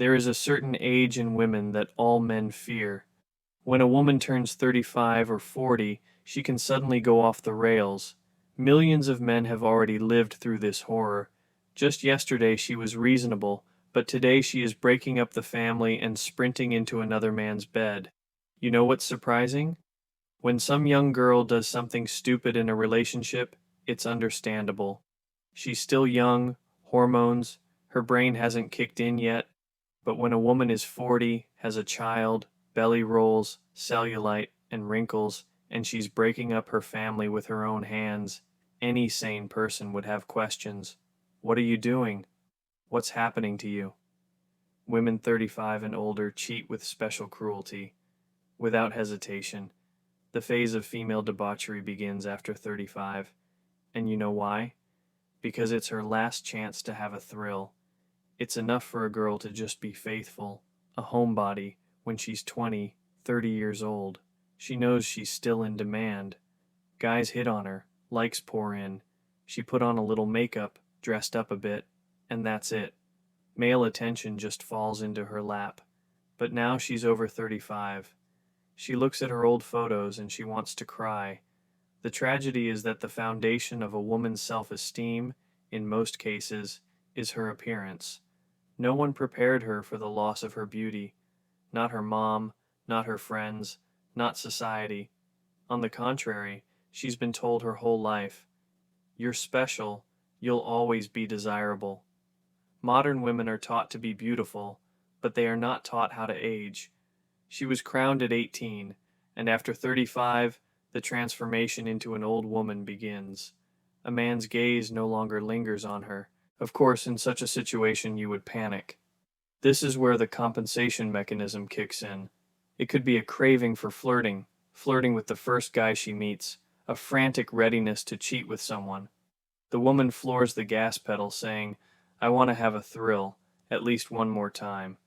There is a certain age in women that all men fear. When a woman turns 35 or 40, she can suddenly go off the rails. Millions of men have already lived through this horror. Just yesterday she was reasonable, but today she is breaking up the family and sprinting into another man's bed. You know what's surprising? When some young girl does something stupid in a relationship, it's understandable. She's still young, hormones, her brain hasn't kicked in yet. But when a woman is 40, has a child, belly rolls, cellulite, and wrinkles, and she's breaking up her family with her own hands, any sane person would have questions. What are you doing? What's happening to you? Women 35 and older cheat with special cruelty, without hesitation. The phase of female debauchery begins after 35. And you know why? Because it's her last chance to have a thrill. It's enough for a girl to just be faithful, a homebody, when she's 20, 30 years old. She knows she's still in demand. Guys hit on her, likes pour in. She put on a little makeup, dressed up a bit, and that's it. Male attention just falls into her lap. But now she's over 35. She looks at her old photos and she wants to cry. The tragedy is that the foundation of a woman's self-esteem, in most cases, is her appearance. No one prepared her for the loss of her beauty. Not her mom, not her friends, not society. On the contrary, she's been told her whole life, "You're special, you'll always be desirable." Modern women are taught to be beautiful, but they are not taught how to age. She was crowned at 18, and after 35, the transformation into an old woman begins. A man's gaze no longer lingers on her. Of course, in such a situation, you would panic. This is where the compensation mechanism kicks in. It could be a craving for flirting, flirting with the first guy she meets, a frantic readiness to cheat with someone. The woman floors the gas pedal saying, "I want to have a thrill, at least one more time."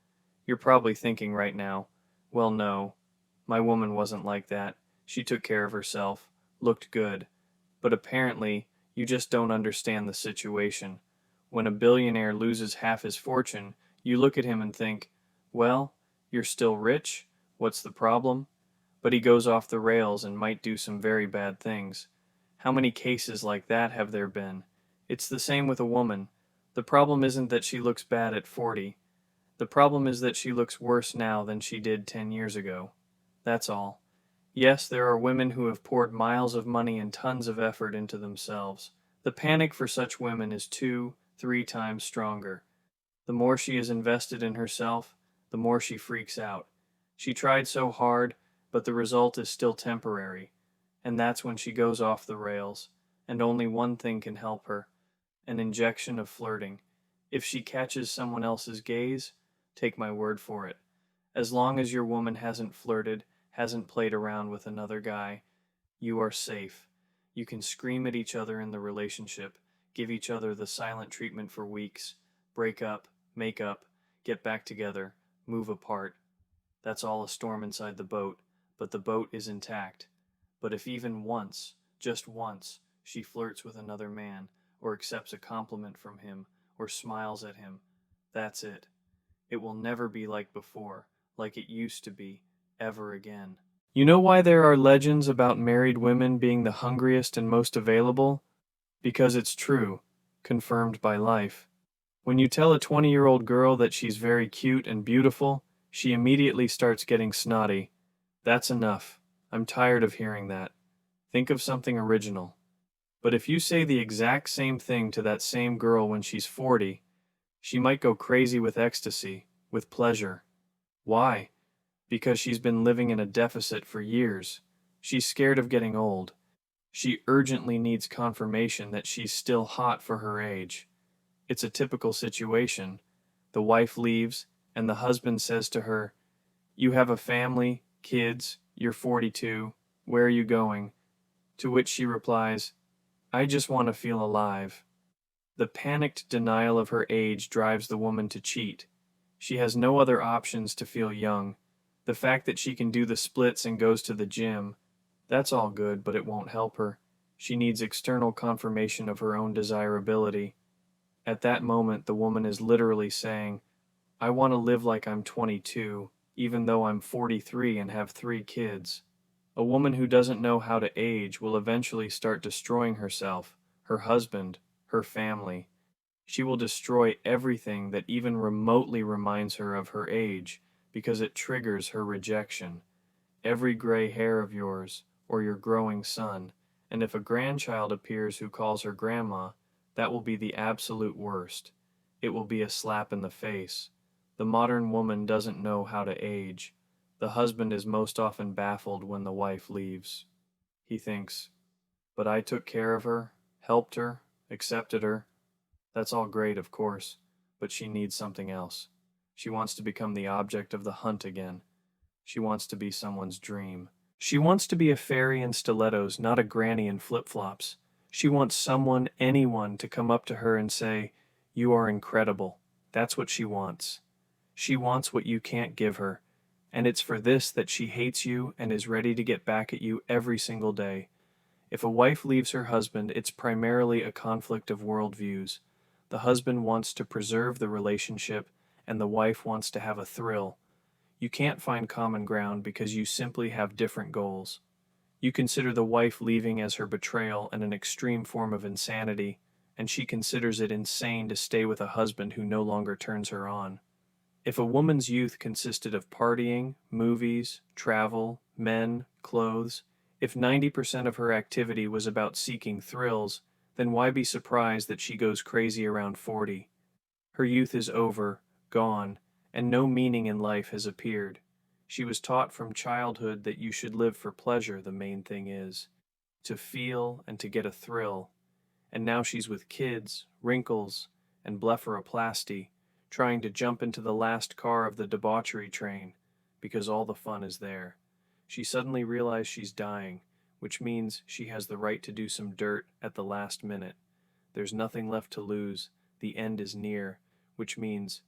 You're probably thinking right now, "Well, no, my woman wasn't like that. She took care of herself, looked good." But apparently, you just don't understand the situation. When a billionaire loses half his fortune, you look at him and think, "Well, you're still rich? What's the problem?" But he goes off the rails and might do some very bad things. How many cases like that have there been? It's the same with a woman. The problem isn't that she looks bad at 40. The problem is that she looks worse now than she did 10 years ago. That's all. Yes, there are women who have poured miles of money and tons of effort into themselves. The panic for such women is 2, 3 times stronger. The more she is invested in herself, the more she freaks out. She tried so hard, but the result is still temporary. And that's when she goes off the rails. And only one thing can help her: an injection of flirting. If she catches someone else's gaze, take my word for it. As long as your woman hasn't flirted, hasn't played around with another guy, you are safe. You can scream at each other in the relationship, give each other the silent treatment for weeks, break up, make up, get back together, move apart. That's all a storm inside the boat, but the boat is intact. But if even once, just once, she flirts with another man, or accepts a compliment from him, or smiles at him, that's it. It will never be like before, like it used to be, ever again. You know why there are legends about married women being the hungriest and most available? Because it's true, confirmed by life. When you tell a 20-year-old girl that she's very cute and beautiful, she immediately starts getting snotty. That's enough. I'm tired of hearing that. Think of something original. But if you say the exact same thing to that same girl when she's 40, she might go crazy with ecstasy, with pleasure. Why? Because she's been living in a deficit for years. She's scared of getting old. She urgently needs confirmation that she's still hot for her age. It's a typical situation. The wife leaves, and the husband says to her, "You have a family, kids, you're 42, where are you going?" To which she replies, "I just want to feel alive." The panicked denial of her age drives the woman to cheat. She has no other options to feel young. The fact that she can do the splits and goes to the gym, that's all good, but it won't help her. She needs external confirmation of her own desirability. At that moment, the woman is literally saying, I want to live like I'm 22, even though I'm 43 and have 3 kids. A woman who doesn't know how to age will eventually start destroying herself, her husband, her family. She will destroy everything that even remotely reminds her of her age because it triggers her rejection. Every gray hair of yours, or your growing son, and if a grandchild appears who calls her grandma, that will be the absolute worst. It will be a slap in the face. The modern woman doesn't know how to age. The husband is most often baffled when the wife leaves. He thinks, but I took care of her, helped her, accepted her. That's all great, of course, but she needs something else. She wants to become the object of the hunt again. She wants to be someone's dream. She wants to be a fairy in stilettos, not a granny in flip-flops. She wants someone, anyone, to come up to her and say, "You are incredible." That's what she wants. She wants what you can't give her. And it's for this that she hates you and is ready to get back at you every single day. If a wife leaves her husband, it's primarily a conflict of worldviews. The husband wants to preserve the relationship, and the wife wants to have a thrill. You can't find common ground because you simply have different goals. You consider the wife leaving as her betrayal and an extreme form of insanity, and she considers it insane to stay with a husband who no longer turns her on. If a woman's youth consisted of partying, movies, travel, men, clothes, if 90% of her activity was about seeking thrills, then why be surprised that she goes crazy around 40? Her youth is over, gone, and no meaning in life has appeared. She was taught from childhood that you should live for pleasure, the main thing is, to feel and to get a thrill. And now she's with kids, wrinkles, and blepharoplasty, trying to jump into the last car of the debauchery train, because all the fun is there. She suddenly realized she's dying, which means she has the right to do some dirt at the last minute. There's nothing left to lose, the end is near, which means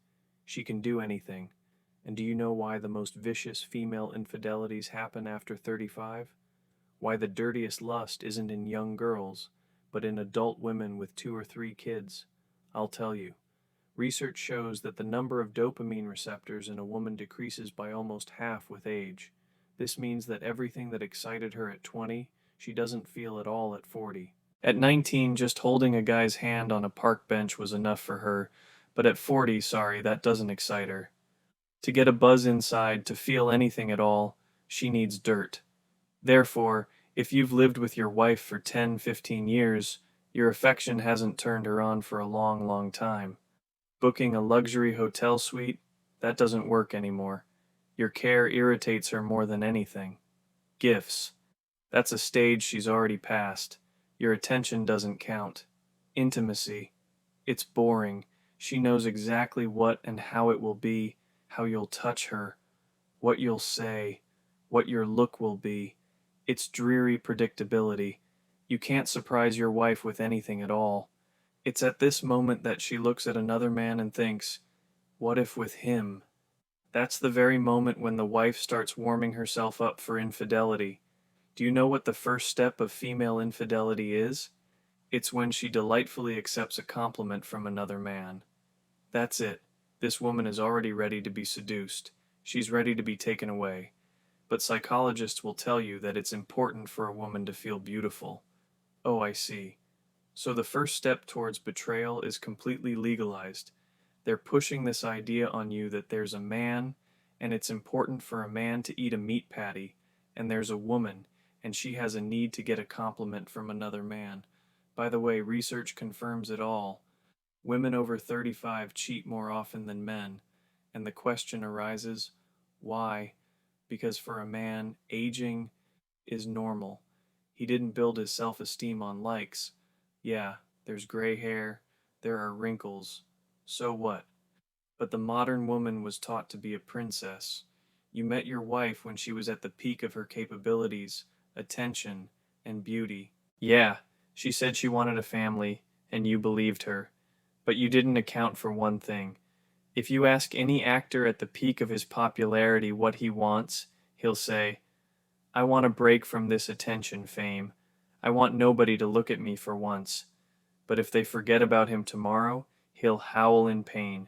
she can do anything. And do you know why the most vicious female infidelities happen after 35? Why the dirtiest lust isn't in young girls, but in adult women with 2 or 3 kids? I'll tell you. Research shows that the number of dopamine receptors in a woman decreases by almost half with age. This means that everything that excited her at 20, she doesn't feel at all at 40. At 19, just holding a guy's hand on a park bench was enough for her, but at 40, sorry, that doesn't excite her. To get a buzz inside, to feel anything at all, she needs dirt. Therefore, if you've lived with your wife for 10, 15 years, your affection hasn't turned her on for a long, long time. Booking a luxury hotel suite, that doesn't work anymore. Your care irritates her more than anything. Gifts, that's a stage she's already passed. Your attention doesn't count. Intimacy, it's boring. She knows exactly what and how it will be, how you'll touch her, what you'll say, what your look will be. It's dreary predictability. You can't surprise your wife with anything at all. It's at this moment that she looks at another man and thinks, what if with him? That's the very moment when the wife starts warming herself up for infidelity. Do you know what the first step of female infidelity is? It's when she delightfully accepts a compliment from another man. That's it. This woman is already ready to be seduced. She's ready to be taken away. But psychologists will tell you that it's important for a woman to feel beautiful. Oh, I see. So the first step towards betrayal is completely legalized. They're pushing this idea on you that there's a man, and it's important for a man to eat a meat patty, and there's a woman, and she has a need to get a compliment from another man. By the way, research confirms it all. Women over 35 cheat more often than men, and the question arises, why? Because for a man, aging is normal. He didn't build his self-esteem on likes. Yeah, there's gray hair, there are wrinkles. So what? But the modern woman was taught to be a princess. You met your wife when she was at the peak of her capabilities, attention, and beauty. Yeah, she said she wanted a family, and you believed her. But you didn't account for one thing. If you ask any actor at the peak of his popularity what he wants, he'll say, I want a break from this attention fame. I want nobody to look at me for once. But if they forget about him tomorrow, he'll howl in pain.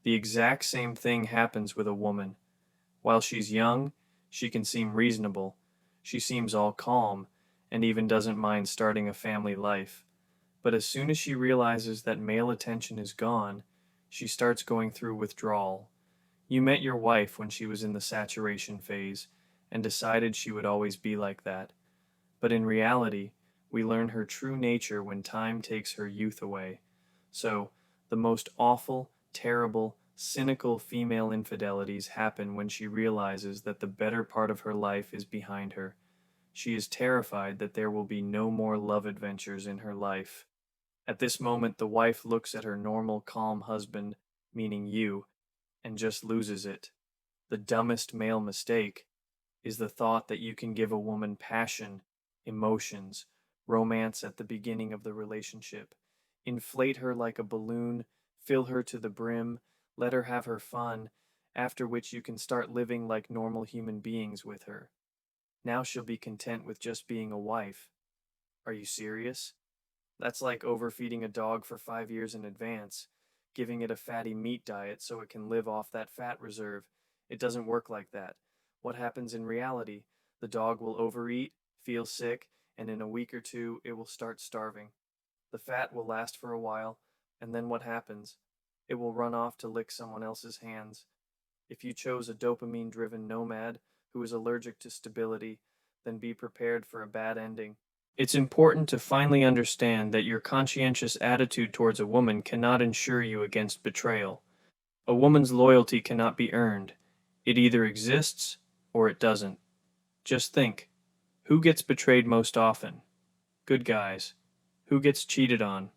The exact same thing happens with a woman. While she's young, she can seem reasonable. She seems all calm and even doesn't mind starting a family life. But as soon as she realizes that male attention is gone, she starts going through withdrawal. You met your wife when she was in the saturation phase and decided she would always be like that. But in reality, we learn her true nature when time takes her youth away. So, the most awful, terrible, cynical female infidelities happen when she realizes that the better part of her life is behind her. She is terrified that there will be no more love adventures in her life. At this moment, the wife looks at her normal, calm husband, meaning you, and just loses it. The dumbest male mistake is the thought that you can give a woman passion, emotions, romance at the beginning of the relationship. Inflate her like a balloon, fill her to the brim, let her have her fun, after which you can start living like normal human beings with her. Now she'll be content with just being a wife. Are you serious? That's like overfeeding a dog for 5 years in advance, giving it a fatty meat diet so it can live off that fat reserve. It doesn't work like that. What happens in reality? The dog will overeat, feel sick, and in a week or two it will start starving. The fat will last for a while, and then what happens? It will run off to lick someone else's hands. If you chose a dopamine driven nomad who is allergic to stability, then be prepared for a bad ending. It's important to finally understand that your conscientious attitude towards a woman cannot ensure you against betrayal. A woman's loyalty cannot be earned. It either exists or it doesn't. Just think, who gets betrayed most often? Good guys. Who gets cheated on?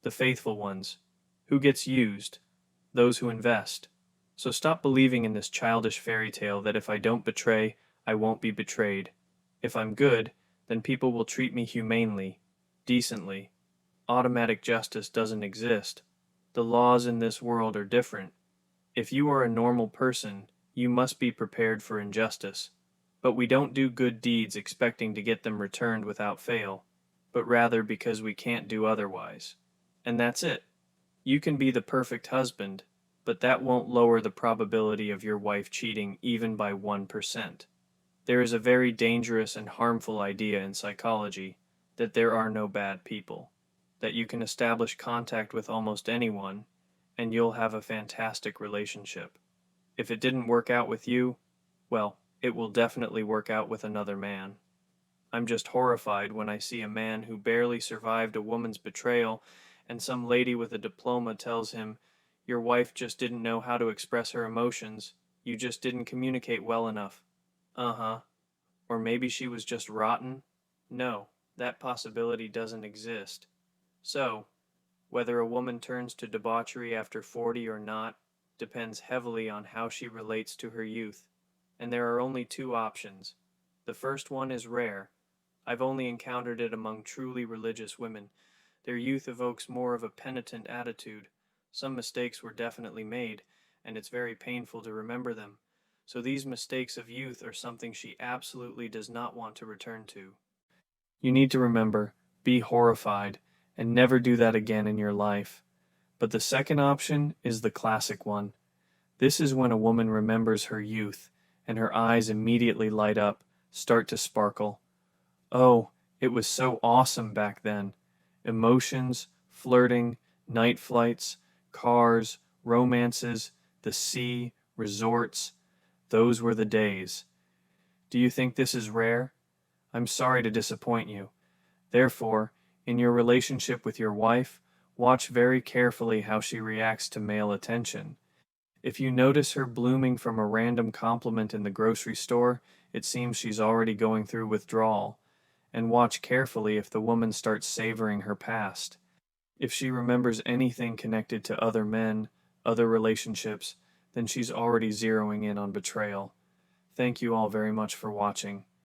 The faithful ones. Who gets used? Those who invest. So stop believing in this childish fairy tale that if I don't betray, I won't be betrayed. If I'm good, then people will treat me humanely, decently. Automatic justice doesn't exist. The laws in this world are different. If you are a normal person, you must be prepared for injustice. But we don't do good deeds expecting to get them returned without fail, but rather because we can't do otherwise. And that's it. You can be the perfect husband, but that won't lower the probability of your wife cheating even by 1%. There is a very dangerous and harmful idea in psychology that there are no bad people, that you can establish contact with almost anyone, and you'll have a fantastic relationship. If it didn't work out with you, well, it will definitely work out with another man. I'm just horrified when I see a man who barely survived a woman's betrayal and some lady with a diploma tells him, "Your wife just didn't know how to express her emotions. You just didn't communicate well enough." Uh-huh. Or maybe she was just rotten? No, that possibility doesn't exist. So, whether a woman turns to debauchery after 40 or not depends heavily on how she relates to her youth. And there are only two options. The first one is rare. I've only encountered it among truly religious women. Their youth evokes more of a penitent attitude. Some mistakes were definitely made, and it's very painful to remember them. So these mistakes of youth are something she absolutely does not want to return to. You need to remember, be horrified, and never do that again in your life. But the second option is the classic one. This is when a woman remembers her youth, and her eyes immediately light up, start to sparkle. Oh, it was so awesome back then. Emotions, flirting, night flights, cars, romances, the sea, resorts. Those were the days. Do you think this is rare? I'm sorry to disappoint you. Therefore, in your relationship with your wife, watch very carefully how she reacts to male attention. If you notice her blooming from a random compliment in the grocery store, it seems she's already going through withdrawal. And watch carefully if the woman starts savoring her past. If she remembers anything connected to other men, other relationships, then she's already zeroing in on betrayal. Thank you all very much for watching.